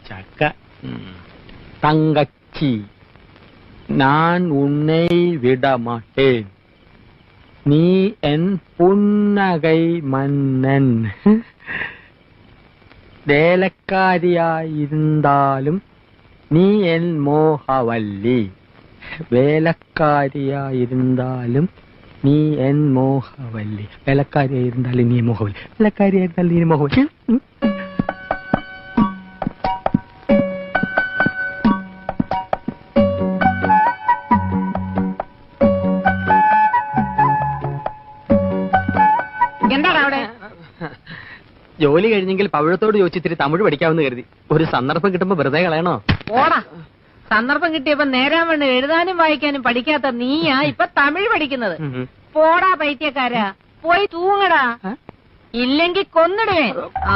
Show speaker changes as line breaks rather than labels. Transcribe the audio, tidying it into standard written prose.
ചക്ക. തങ്കച്ചി, ഞാൻ ഉന്നെ വിടമാട്ടേൻ, നീ എൻ പുന്നകൈ മന്നൻ. വേലക്കാരിയായിരുന്നാലും നീ എൻ മോഹവല്ലി. വേലക്കാരിയായിരുന്നാലും നീ എൻ മോഹവല്ലി. വേലക്കാരിയായിരുന്നാലും നീ മോഹവല്ലി. വേലക്കാരിയായിരുന്നാലും നീ മോഹവല്ലി.
എന്താണ് അവിടെ?
ജോലി കഴിഞ്ഞെങ്കിൽ പവിഴത്തോട് ചോദിച്ചിത്തിരി തമിഴ് പഠിക്കാമെന്ന് കരുതി. ഒരു സന്ദർഭം കിട്ടുമ്പോ വെറുതെ കളയണോ?
ഓടാ, സന്ദർഭം കിട്ടിയപ്പോ നേരാൻ വേണ്ട എഴുതാനും വായിക്കാനും പഠിക്കാത്ത നീയാ ഇപ്പൊ തമിഴ് പഠിക്കുന്നത്. പോടാ പൈത്യക്കാരാ, പോയി തൂങ്ങടാ, ഇല്ലെങ്കിൽ കൊന്നിടുവേ. ആ